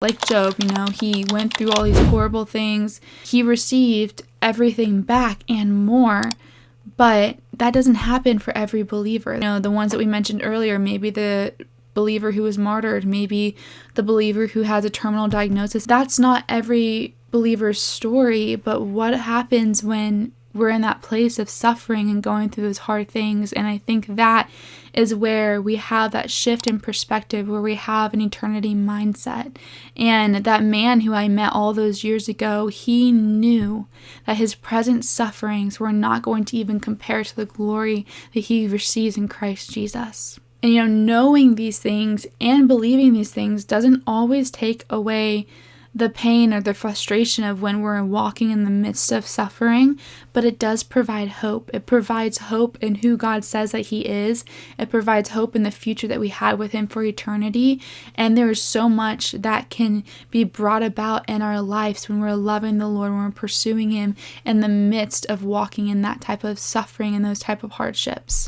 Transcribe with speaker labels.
Speaker 1: Like Job, he went through all these horrible things. He received everything back and more, but that doesn't happen for every believer. The ones that we mentioned earlier, maybe the believer who was martyred, maybe the believer who has a terminal diagnosis. That's not every believer's story, but what happens when we're in that place of suffering and going through those hard things? And I think that is where we have that shift in perspective, where we have an eternity mindset. And that man who I met all those years ago, he knew that his present sufferings were not going to even compare to the glory that he receives in Christ Jesus. And knowing these things and believing these things doesn't always take away the pain or the frustration of when we're walking in the midst of suffering, but it does provide hope. It provides hope in who God says that He is. It provides hope in the future that we had with Him for eternity. And there is so much that can be brought about in our lives when we're loving the Lord, when we're pursuing Him in the midst of walking in that type of suffering and those type of hardships.